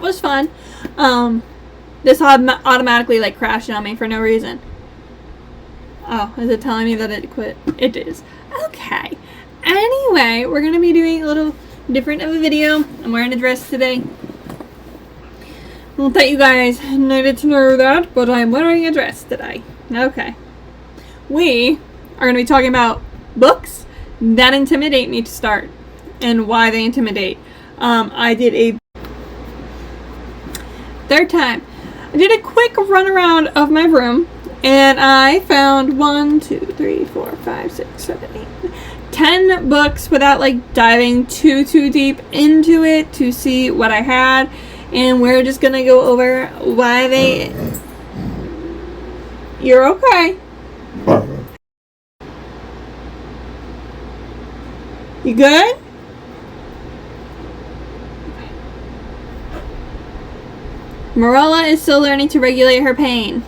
that was fun. This automatically like crashed on me for no reason. Oh, is it telling me that it quit? It is. Okay. Anyway, we're going to be doing a little different of a video. I'm wearing a dress today. Not that you guys needed to know that, but I'm wearing a dress today. Okay. We are going to be talking about books that intimidate me to start and why they intimidate. I did a third time. I did a quick run around of my room and I found 1, 2, 3, 4, 5, 6, 7, 8, 10 books without like diving too deep into it to see what I had, and we're just gonna go over why they. You're okay. You good? Marilla is still learning to regulate her pain.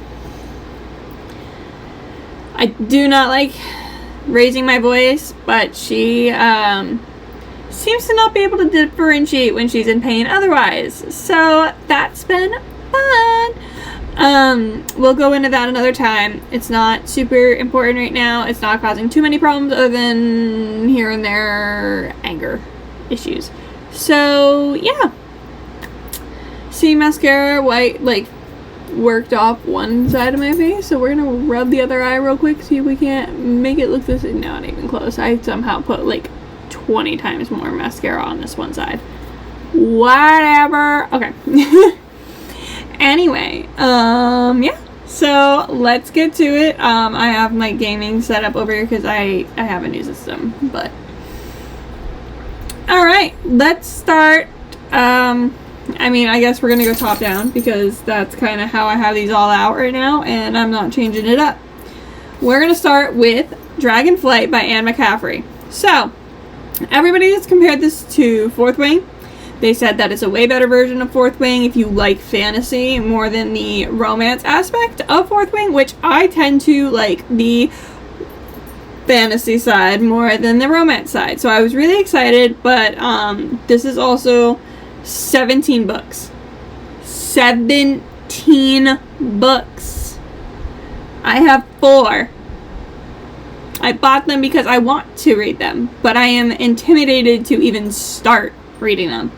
I do not like raising my voice, but she seems to not be able to differentiate when she's in pain otherwise. So that's been fun. We'll go into that another time. It's not super important right now. It's not causing too many problems other than here and there anger issues. So yeah. See, mascara white like worked off one side of my face, so we're gonna rub the other eye real quick, see if we can't make it look this. No, not even close. I somehow put like 20 times more mascara on this one side. Whatever. Okay. Anyway, yeah. So let's get to it. I have my gaming set up over here because I have a new system, but all right, let's start. I mean, I guess we're gonna go top down because that's kind of how I have these all out right now, and I'm not changing it up. We're gonna start with Dragonflight by Anne McCaffrey. So, everybody has compared this to Fourth Wing. They said that it's a way better version of Fourth Wing if you like fantasy more than the romance aspect of Fourth Wing, which I tend to like the fantasy side more than the romance side. So I was really excited, but this is also 17 books. 17 books. I have 4. I bought them because I want to read them, but I am intimidated to even start reading them.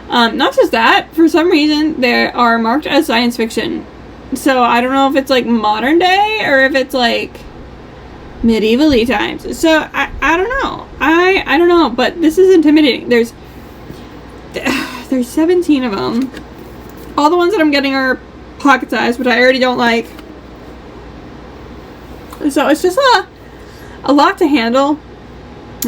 Not just that, for some reason they are marked as science fiction. So I don't know if it's like modern day or if it's like medieval-y times. So I don't know. I don't know, but this is intimidating. There's 17 of them. All the ones that I'm getting are pocket size, which I already don't like. So it's just a lot to handle.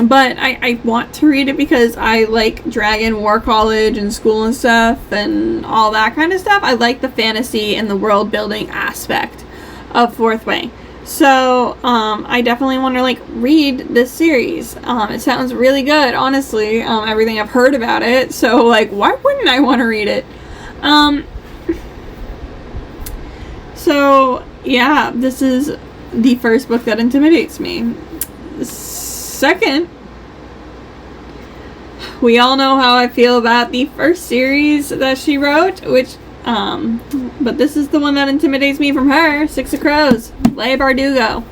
But I want to read it because I like Dragon War College and school and stuff and all that kind of stuff. I like the fantasy and the world building aspect of Fourth Wing. So, I definitely want to, like, read this series. It sounds really good, honestly, everything I've heard about it. So, like, why wouldn't I want to read it? So, yeah, this is the first book that intimidates me. Second, we all know how I feel about the first series that she wrote, which but this is the one that intimidates me from her, Six of Crows, Leigh Bardugo.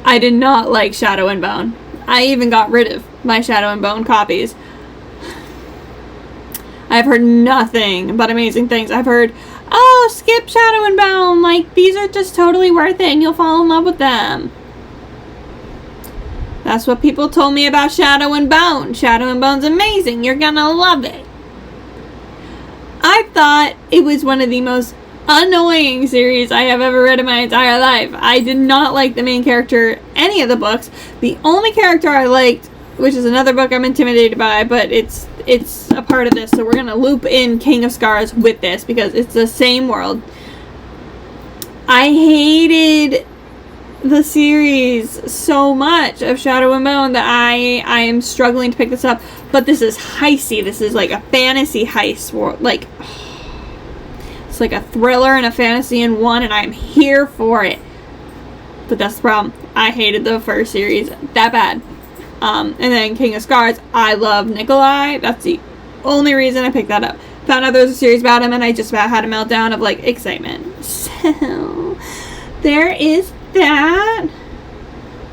I did not like Shadow and Bone. I even got rid of my Shadow and Bone copies. I've heard nothing but amazing things. I've heard, oh, skip Shadow and Bone, like, these are just totally worth it and you'll fall in love with them. That's what people told me about Shadow and Bone. Shadow and Bone's amazing. You're gonna love it. I thought it was one of the most annoying series I have ever read in my entire life. I did not like the main character any of the books. The only character I liked, which is another book I'm intimidated by, but it's a part of this, so we're gonna loop in King of Scars with this because it's the same world. I hated the series so much of Shadow and Bone that I am struggling to pick this up. But this is heisty. This is like a fantasy heist world. Like, it's like a thriller and a fantasy in one, and I'm here for it. But that's the problem. I hated the first series that bad. And then King of Scars, I love Nikolai. That's the only reason I picked that up. found out there was a series about him, and I just about had a meltdown of, like, excitement. So, there is that.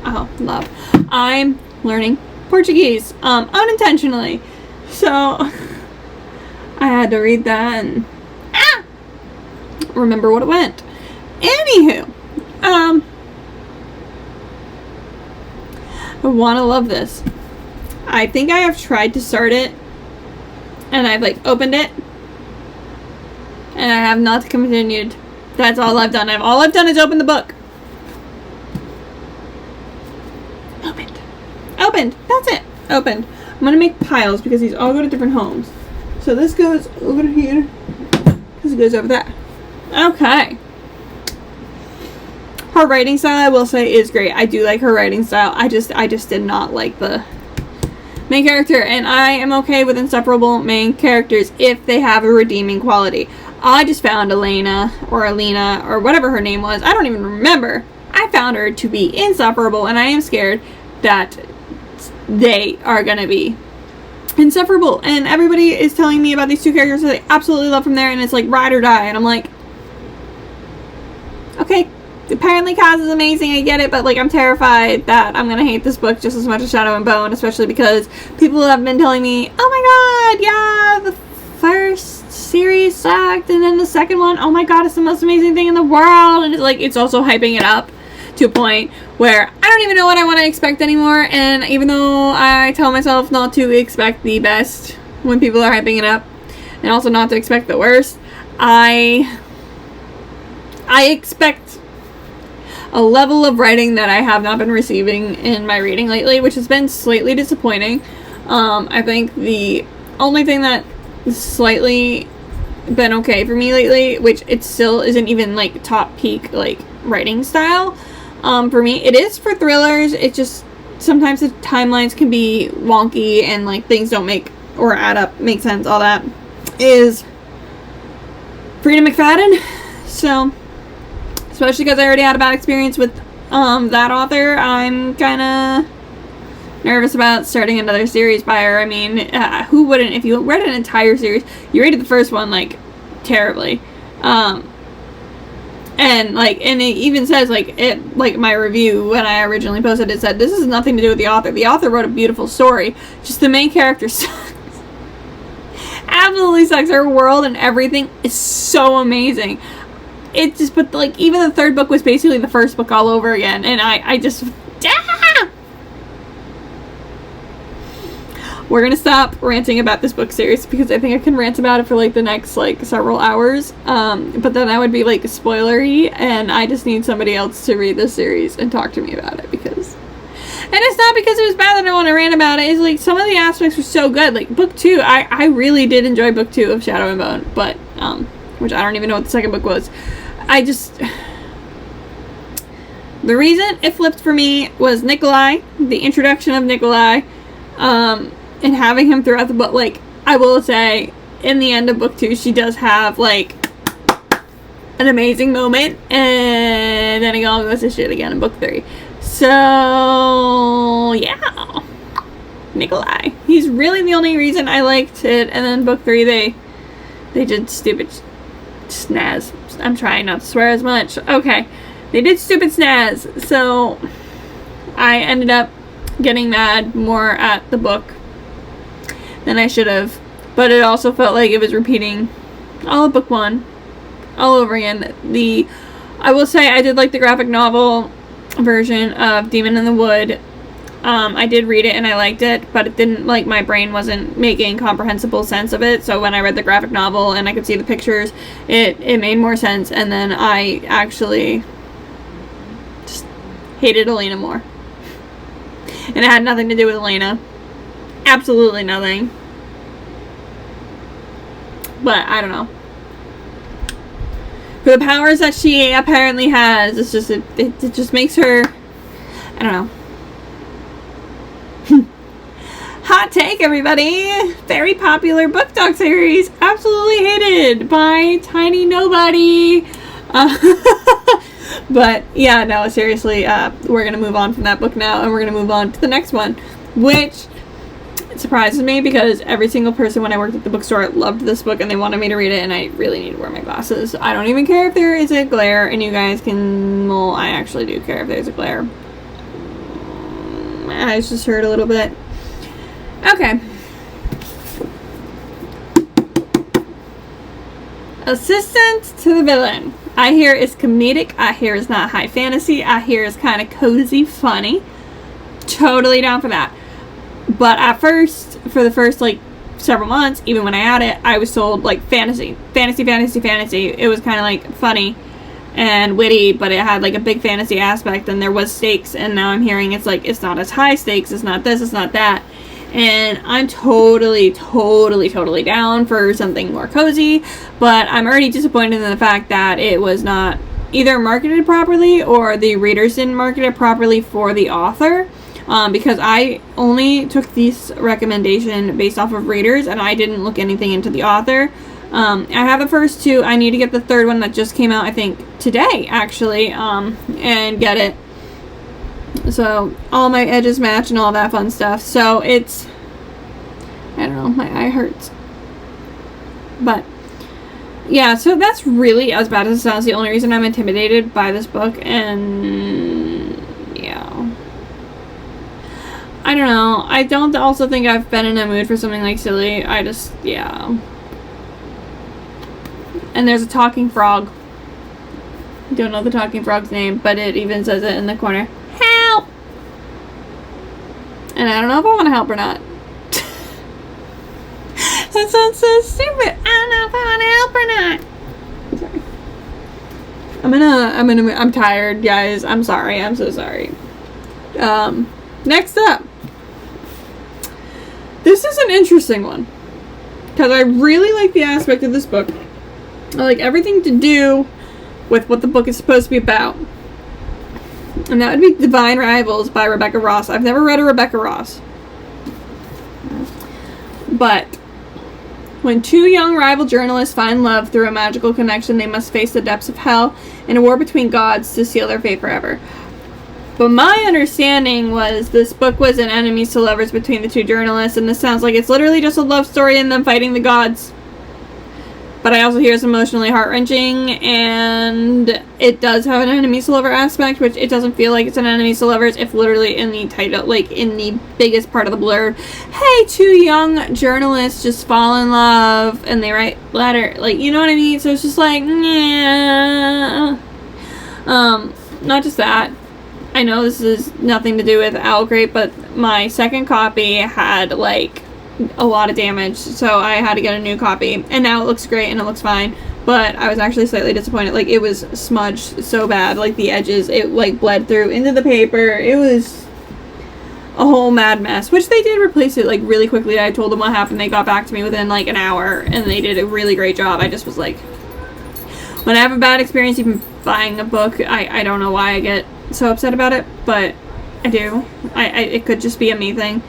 Oh, love. I'm learning Portuguese, unintentionally. So, I had to read that and remember what it went. Anywho, I want to love this. I think I have tried to start it, and I've, like, opened it, and I have not continued. That's all I've done. All I've done is open the book. Opened. That's it. Opened. I'm going to make piles because these all go to different homes. So this goes over here. This goes over there. Okay. Her writing style, I will say, is great. I do like her writing style. I just did not like the main character. And I am okay with insufferable main characters if they have a redeeming quality. I just found Elena, or Alina, or whatever her name was. I don't even remember. I found her to be insufferable, and I am scared that they are gonna be insufferable. And everybody is telling me about these two characters that they absolutely love from there, and it's like ride or die. And I'm like, okay, apparently Kaz is amazing, I get it, but, like, I'm terrified that I'm gonna hate this book just as much as Shadow and Bone, especially because people have been telling me, oh my god, yeah, the first series sucked, and then the second one, oh my god, it's the most amazing thing in the world. And it's like, it's also hyping it up to a point where I don't even know what I want to expect anymore. And even though I tell myself not to expect the best when people are hyping it up, and also not to expect the worst, I expect a level of writing that I have not been receiving in my reading lately, which has been slightly disappointing. I think the only thing that slightly been okay for me lately, which it still isn't even, like, top peak, like, writing style, for me, it is for thrillers. It just, sometimes the timelines can be wonky, and, like, things don't make, or add up, make sense, all that, is Freida McFadden. So, especially because I already had a bad experience with, that author, I'm kinda nervous about starting another series by her. I mean, who wouldn't? If you read an entire series, you rated the first one, like, terribly. And, like, and it even says, like, my review when I originally posted it said, this has nothing to do with the author. The author wrote a beautiful story. Just the main character sucks. Absolutely sucks. Her world and everything is so amazing. It just, but, like, even the third book was basically the first book all over again. And I just, we're gonna stop ranting about this book series because I think I can rant about it for, like, the next, like, several hours. But then I would be, like, spoilery, and I just need somebody else to read this series and talk to me about it because... And it's not because it was bad that I want to rant about it. It's, like, some of the aspects were so good. Like, book 2, I really did enjoy book 2 of Shadow and Bone, but, which I don't even know what the second book was. I just... The reason it flipped for me was Nikolai, the introduction of Nikolai, and having him throughout the book. Like, I will say, in the end of book 2, she does have, like, an amazing moment, and then it all goes to shit again in book 3. So, yeah. Nikolai. He's really the only reason I liked it, and then book 3, they did stupid snaz. I'm trying not to swear as much. Okay. They did stupid snaz, so I ended up getting mad more at the book than I should have, but it also felt like it was repeating all of book 1 all over again. I will say I did like the graphic novel version of Demon in the Wood. I did read it and I liked it, but it didn't, like, my brain wasn't making comprehensible sense of it, so when I read the graphic novel and I could see the pictures, it made more sense, and then I actually just hated Elena more. And it had nothing to do with Elena. Absolutely nothing. But, I don't know. For the powers that she apparently has, it's just, it just makes her, I don't know. Hot take, everybody! Very popular book talk series. Absolutely hated by Tiny Nobody. But, yeah, no, seriously, we're going to move on from that book now, and we're going to move on to the next one, which it surprises me because every single person when I worked at the bookstore loved this book and they wanted me to read it, and I really need to wear my glasses. I don't even care if there is a glare, and you guys can, well, I actually do care if there's a glare. My eyes just hurt a little bit. Okay. Assistant to the villain. I hear it's comedic. I hear it's not high fantasy. I hear it's kind of cozy, funny. Totally down for that. But at first, for the first like several months, even when I had it, I was sold like fantasy. It was kind of like funny and witty, but it had like a big fantasy aspect, and there was stakes. And now I'm hearing it's like it's not as high stakes. It's not this. It's not that. And I'm totally down for something more cozy, but I'm already disappointed in the fact that it was not either marketed properly or the readers didn't market it properly for the author, because I only took this recommendation based off of readers and I didn't look anything into the author. I have the first two. I need to get the third one that just came out, I think, today, actually, and get it. So, all my edges match and all that fun stuff. So, it's, I don't know, my eye hurts. But, yeah, so that's really as bad as it sounds. The only reason I'm intimidated by this book, and, yeah. I don't know. I don't also think I've been in a mood for something like silly. I just, yeah. And there's a talking frog. I don't know the talking frog's name, but it even says it in the corner. Help! And I don't know if I want to help or not. That sounds so stupid. I don't know if I want to help or not. Sorry. I'm tired, guys. I'm sorry. I'm so sorry. Next up. This is an interesting one. Because I really like the aspect of this book. I like everything to do with what the book is supposed to be about. And that would be Divine Rivals by Rebecca Ross. I've never read a Rebecca Ross. But when two young rival journalists find love through a magical connection, they must face the depths of hell in a war between gods to seal their fate forever. But my understanding was this book was an enemies to lovers between the two journalists, and this sounds like it's literally just a love story and them fighting the gods. But I also hear it's emotionally heart-wrenching, and it does have an enemies to lover aspect, which it doesn't feel like it's an enemies to lovers if literally in the title, like in the biggest part of the blurb, hey, two young journalists just fall in love and they write letter, like, you know what I mean? So it's just like, yeah. Not just that. I know this is nothing to do with Owl Crate, but my second copy had like a lot of damage, so I had to get a new copy, and now it looks great and it looks fine, but I was actually slightly disappointed. Like, it was smudged so bad, like the edges, it like bled through into the paper. It was a whole mad mess, which they did replace it like really quickly. I told them what happened, they got back to me within like an hour, and they did a really great job. I just was like, when I have a bad experience even buying a book, I don't know why I get so upset about it, but I do. It could just be a me thing.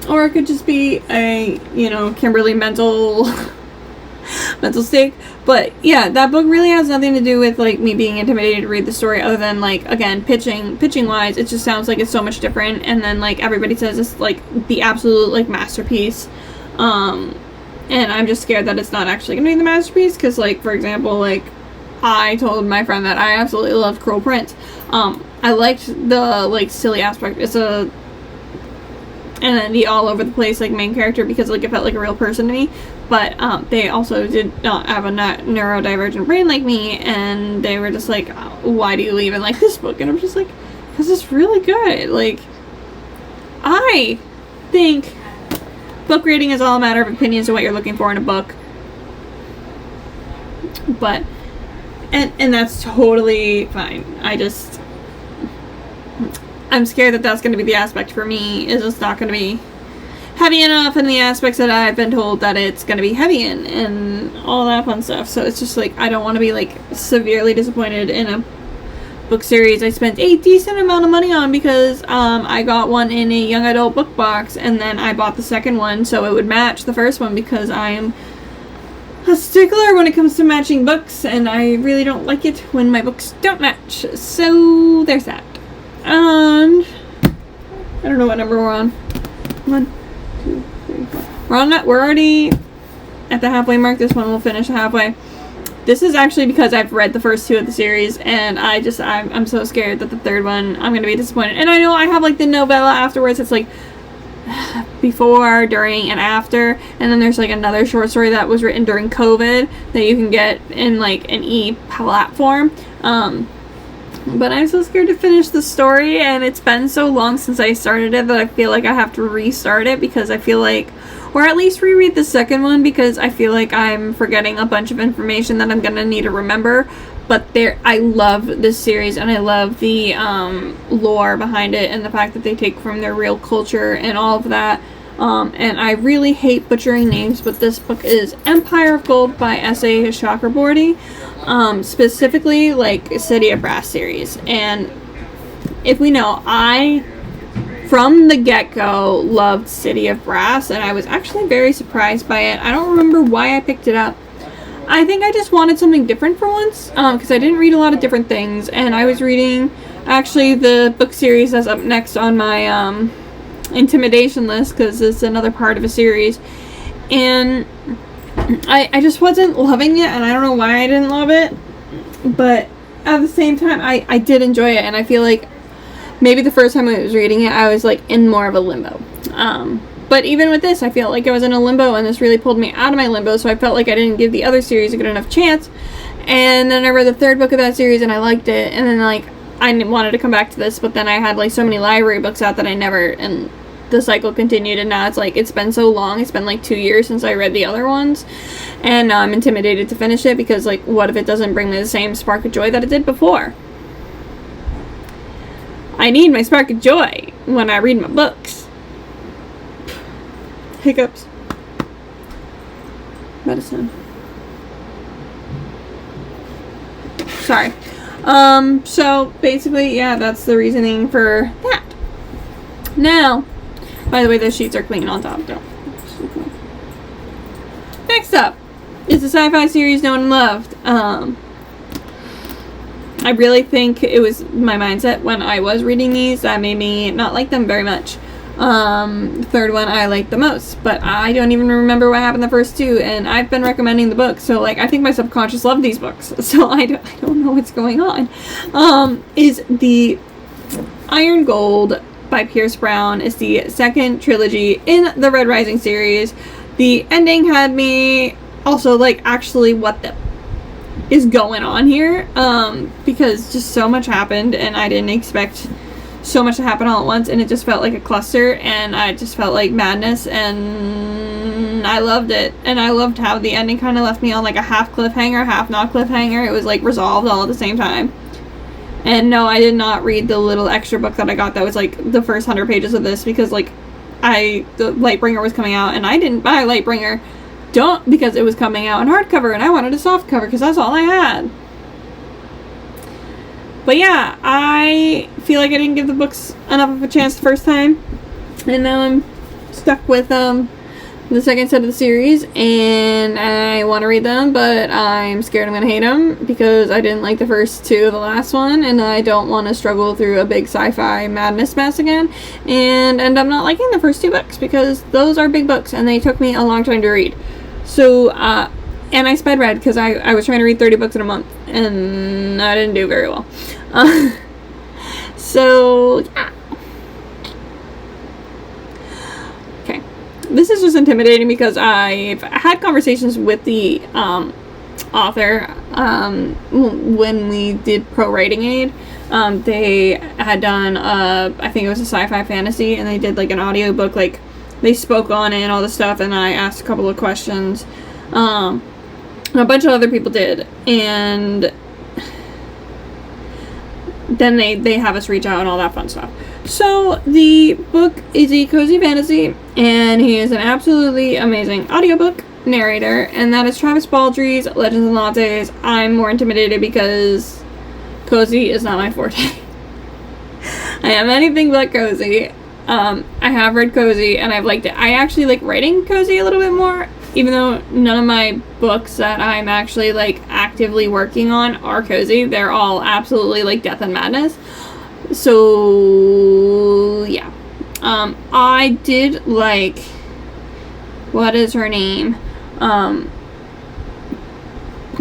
Or it could just be a, you know, Kimberly mental state. But yeah, that book really has nothing to do with like me being intimidated to read the story, other than like, again, pitching wise, it just sounds like it's so much different. And then like everybody says it's like the absolute like masterpiece. And I'm just scared that it's not actually gonna be the masterpiece, because like, for example, like I told my friend that I absolutely loved Cruel Prince. I liked the like silly aspect. And then the all over the place like main character, because like it felt like a real person to me, but they also did not have a neurodivergent brain like me, and they were just like, why do you even like this book? And I'm just like, because it's really good. Like, I think book reading is all a matter of opinions and what you're looking for in a book, but and that's totally fine. I'm scared that that's going to be the aspect for me, is it's not going to be heavy enough in the aspects that I've been told that it's going to be heavy in, and all that fun stuff. So it's just like, I don't want to be like severely disappointed in a book series I spent a decent amount of money on, because I got one in a young adult book box, and then I bought the second one so it would match the first one, because I am a stickler when it comes to matching books, and I really don't like it when my books don't match. So there's that. And I don't know what number we're on. 1, 2, 3, 4. We're already at the halfway mark. This one will finish halfway. This is actually because I've read the first 2 of the series, and I'm so scared that the third one I'm gonna be disappointed. And I know I have like the novella afterwards. It's like before, during, and after, and then there's like another short story that was written during COVID that you can get in like an e-platform. But I'm so scared to finish the story, and it's been so long since I started it that I feel like I have to restart it, because I feel like, or at least reread the second one, because I feel like I'm forgetting a bunch of information that I'm gonna need to remember. But I love this series, and I love the lore behind it, and the fact that they take from their real culture and all of that. And I really hate butchering names, but this book is Empire of Gold by S.A. Chakraborty. Specifically, like, City of Brass series. And if we know, I, from the get-go, loved City of Brass, and I was actually very surprised by it. I don't remember why I picked it up. I think I just wanted something different for once, because I didn't read a lot of different things, and I was reading, actually, the book series that's up next on my, intimidation list, because it's another part of a series, and I just wasn't loving it, and I don't know why I didn't love it, but at the same time, I did enjoy it, and I feel like maybe the first time I was reading it, I was like in more of a limbo. But even with this, I feel like I was in a limbo, and this really pulled me out of my limbo, so I felt like I didn't give the other series a good enough chance. And then I read the third book of that series, and I liked it, and then like I wanted to come back to this, but then I had like so many library books out that I never, and the cycle continued, and now it's like, it's been so long, it's been like 2 years since I read the other ones, and now I'm intimidated to finish it, because like, what if it doesn't bring me the same spark of joy that it did before? I need my spark of joy when I read my books. Hiccups. Medicine. Sorry. So basically, yeah, that's the reasoning for that. Now, by the way, those sheets are clean on top. Next up is a sci-fi series no one loved. I really think it was my mindset when I was reading these that made me not like them very much. The third one I liked the most, but I don't even remember what happened the first 2, and I've been recommending the book, so like I think my subconscious loved these books, so I don't know what's going on. Is the Iron Gold by Pierce Brown. Is the second trilogy in the Red Rising series. The ending had me also like, actually, what the is going on here? Because just so much happened, and I didn't expect so much to happen all at once, and it just felt like a cluster, and I just felt like madness, and I loved it. And I loved how the ending kind of left me on like a half cliffhanger, half not cliffhanger. It was like resolved all at the same time. And no, I did not read the little extra book that I got that was like the first 100 pages of this, because like the Lightbringer was coming out, and I didn't buy Lightbringer because it was coming out in hardcover, and I wanted a soft cover because that's all I had. But yeah, I feel like I didn't give the books enough of a chance the first time, and now I'm stuck with the second set of the series, and I want to read them, but I'm scared I'm going to hate them because I didn't like the first 2 of the last one, and I don't want to struggle through a big sci-fi madness mess again, and end up not liking the first 2 books, because those are big books, and they took me a long time to read. So, and I sped read, because I was trying to read 30 books in a month, and I didn't do very well. So, yeah. Okay. This is just intimidating because I've had conversations with the author when we did Pro Writing Aid. They had done, I think it was a sci-fi fantasy, and they did like an audiobook, like they spoke on it and all this stuff, and I asked a couple of questions. A bunch of other people did, and then they have us reach out and all that fun stuff. So the book is a cozy fantasy, and he is an absolutely amazing audiobook narrator, and that is Travis Baldry's Legends and Lattes. I'm more intimidated because cozy is not my forte. I am anything but cozy. I have read cozy, and I've liked it. I actually like writing cozy a little bit more, even though none of my books that I'm actually like actively working on are cozy. They're all absolutely like death and madness. So yeah, I did like, what is her name?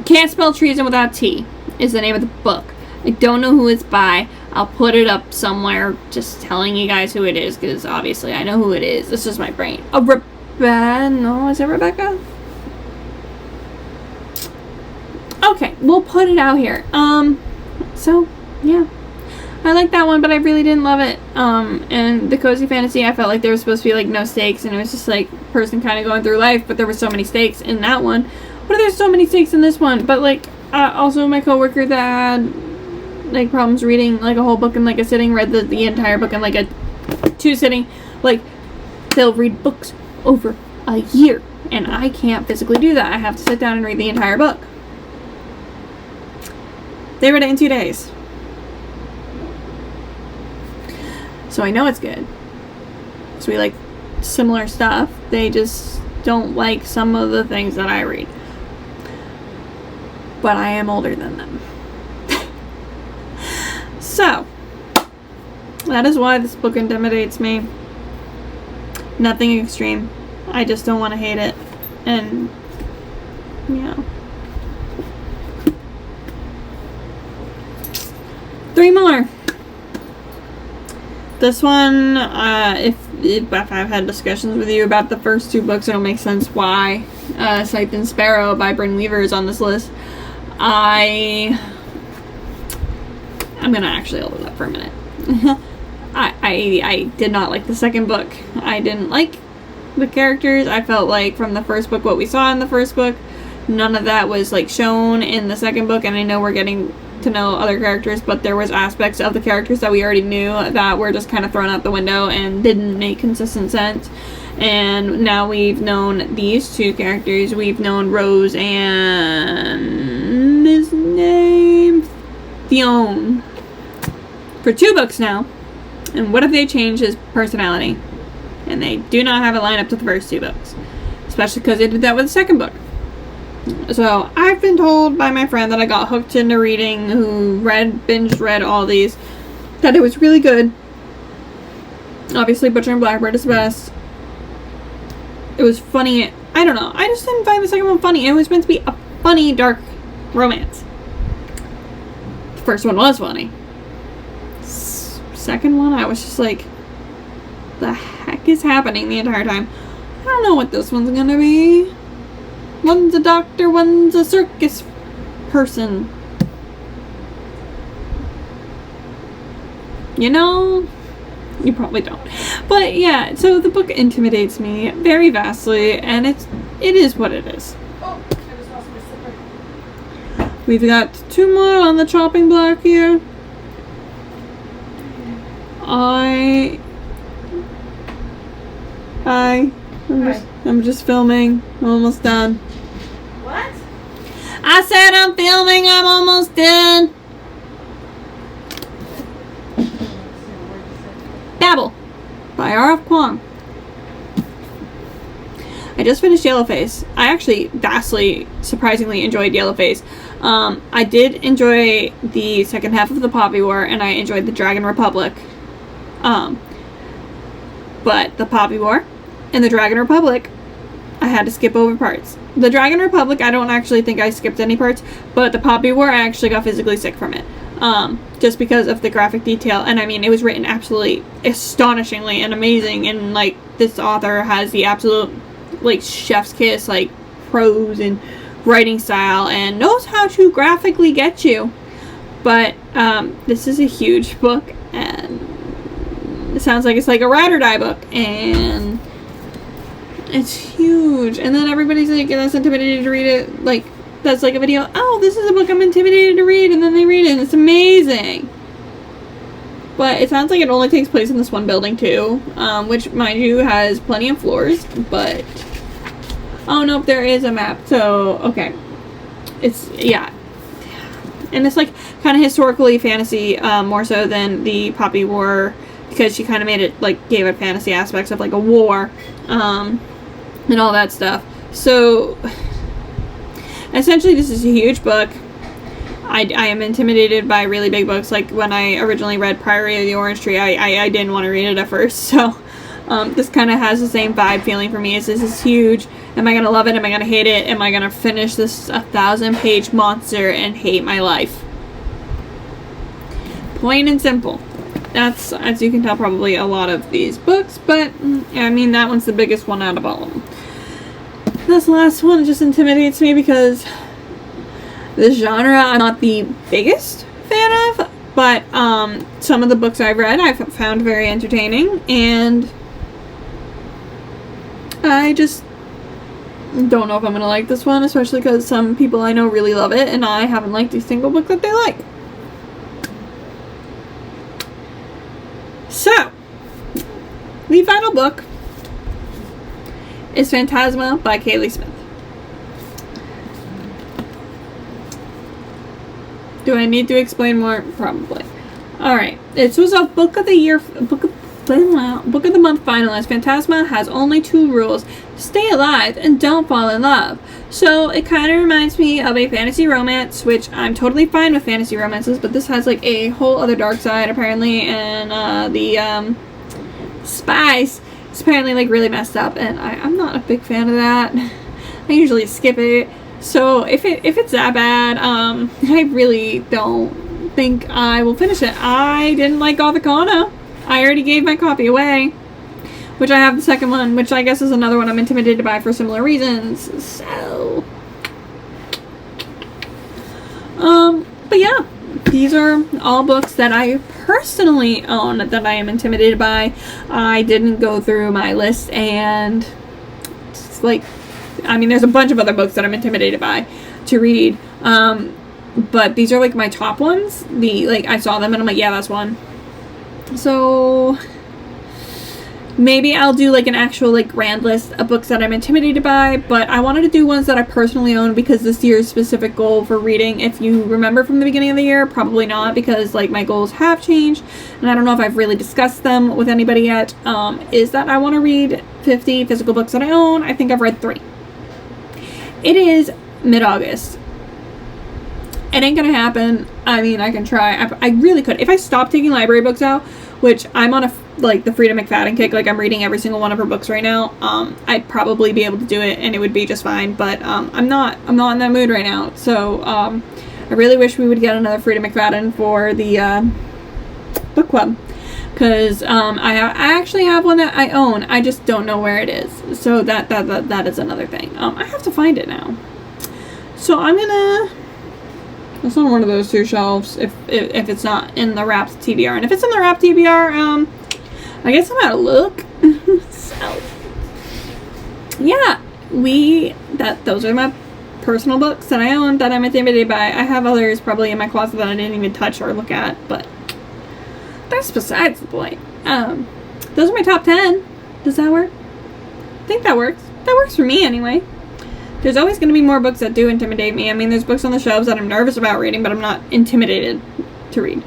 Can't Spell Treason Without T is the name of the book. I don't know who it's by. I'll put it up somewhere, just telling you guys who it is, because obviously I know who it is. It's just my brain. Oh, no, is it Rebecca? Okay, we'll put it out here. So, yeah. I like that one, but I really didn't love it. And the cozy fantasy, I felt like there was supposed to be, like, no stakes, and it was just, like, person kind of going through life, but there were so many stakes in that one. But there's so many stakes in this one. But, like, also my coworker that had, like, problems reading, like, a whole book in, like, a sitting, read the entire book in, like, a 2 sitting. Like, they'll read books over a year, and I can't physically do that. I have to sit down and read the entire book. They read it in 2 days. So I know it's good. So we like similar stuff. They just don't like some of the things that I read. But I am older than them. So, that is why this book intimidates me. Nothing extreme. I just don't want to hate it. And, yeah. 3 more. This one, if I've had discussions with you about the first 2 books, it'll make sense why Scythe and Sparrow by Bryn Weaver is on this list. I'm gonna actually hold it up for a minute. I did not like the second book. I didn't like the characters. I felt like from the first book, what we saw in the first book, none of that was like shown in the second book, and I know we're getting to know other characters, but there was aspects of the characters that we already knew that were just kind of thrown out the window and didn't make consistent sense. And now we've known these 2 characters. We've known Rose and his name Theon for 2 books now. And what if they change his personality? And they do not have it lined up to the first 2 books, especially because they did that with the second book. So, I've been told by my friend that I got hooked into reading, who binge read all these, that it was really good. Obviously, Butcher and Blackbird is the best. It was funny. I don't know. I just didn't find the second one funny. It was meant to be a funny, dark romance. The first one was funny. Second one, I was just like, the heck is happening the entire time? I don't know what this one's gonna be. One's a doctor, one's a circus person. You know? You probably don't. But yeah, so the book intimidates me very vastly, and it is what it is. Oh, I just lost my slipper. We've got 2 more on the chopping block here. I'm just filming. I'm almost done. What? I said I'm filming. I'm almost done. Babel by R.F. Kuang. I just finished Yellowface. I actually vastly, surprisingly enjoyed Yellowface. I did enjoy the second half of the Poppy War, and I enjoyed the Dragon Republic. But the Poppy War and the Dragon Republic, I had to skip over parts. The Dragon Republic, I don't actually think I skipped any parts, but the Poppy War, I actually got physically sick from it. Just because of the graphic detail, and I mean, it was written absolutely astonishingly and amazing, and like, this author has the absolute, like, chef's kiss, like, prose and writing style, and knows how to graphically get you. But, this is a huge book, and it sounds like it's like a ride or die book, and it's huge. And then everybody's like, that's intimidated to read it, like, that's like a video, oh, this is a book I'm intimidated to read, and then they read it, and it's amazing. But it sounds like it only takes place in this one building, too, which, mind you, has plenty of floors, but, oh, nope, there is a map, so, okay. It's, yeah. And it's, like, kind of historically fantasy, more so than the Poppy War, because she kind of made it, like, gave it fantasy aspects of, like, a war, and all that stuff. So, essentially, this is a huge book. I am intimidated by really big books. Like, when I originally read Priory of the Orange Tree, I didn't want to read it at first, so This kind of has the same vibe feeling for me. As this is huge. Am I gonna love it? Am I gonna hate it? Am I gonna finish this 1,000-page monster and hate my life? Plain and simple. That's, as you can tell, probably a lot of these books, but I mean, that one's the biggest one out of all of them. This last one just intimidates me because this genre I'm not the biggest fan of, but some of the books I've read I've found very entertaining, and I just don't know if I'm gonna like this one, especially because some people I know really love it, and I haven't liked a single book that they like. So, the final book is Phantasma by Kaylee Smith. Do I need to explain more? Probably. Alright, this was a book of the year, book of the month finalist. Phantasma has only 2 rules: stay alive and don't fall in love. So it kind of reminds me of a fantasy romance, which I'm totally fine with fantasy romances, but this has like a whole other dark side apparently, and the spice is apparently like really messed up, and I'm not a big fan of that. I usually skip it. So if it's that bad, I really don't think I will finish it. I didn't like Gothic Kana. I already gave my copy away, which I have the second one, which I guess is another one I'm intimidated by for similar reasons. So, but yeah, these are all books that I personally own that I am intimidated by. I didn't go through my list, and it's like, I mean, there's a bunch of other books that I'm intimidated by to read, but these are like my top ones. I saw them and I'm like, yeah, that's one. So maybe I'll do like an actual like grand list of books that I'm intimidated by, but I wanted to do ones that I personally own because this year's specific goal for reading, if you remember from the beginning of the year, probably not, because like my goals have changed, and I don't know if I've really discussed them with anybody yet, is that I want to read 50 physical books that I own. I think I've read 3. It is mid-August. It ain't gonna happen. I mean, I can try. I really could. If I stop taking library books out, which I'm on the Frida McFadden kick, like I'm reading every single one of her books right now, I'd probably be able to do it and it would be just fine, but I'm not in that mood right now. So I really wish we would get another Frida McFadden for the book club, because I actually have one that I own. I just don't know where it is. So that is another thing. I have to find it now. So I'm gonna. It's on one of those 2 shelves if it's not in the wrapped TBR. And if it's in the wrapped TBR, I guess I'm out of luck. So, yeah, those are my personal books that I own that I'm intimidated by. I have others probably in my closet that I didn't even touch or look at, but that's besides the point. Those are my top 10. Does that work? I think that works. That works for me anyway. There's always going to be more books that do intimidate me. I mean, there's books on the shelves that I'm nervous about reading, but I'm not intimidated to read.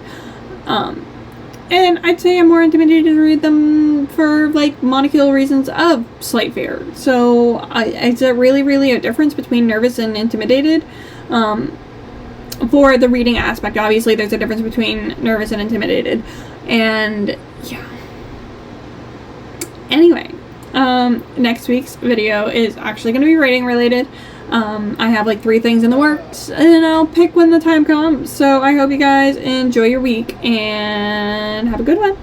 And I'd say I'm more intimidated to read them for, like, monocular reasons of slight fear. So, it's really, really a difference between nervous and intimidated. For the reading aspect, obviously, there's a difference between nervous and intimidated. And, yeah. Anyway. Next week's video is actually going to be rating related. I have like 3 things in the works, and I'll pick when the time comes. So I hope you guys enjoy your week and have a good one.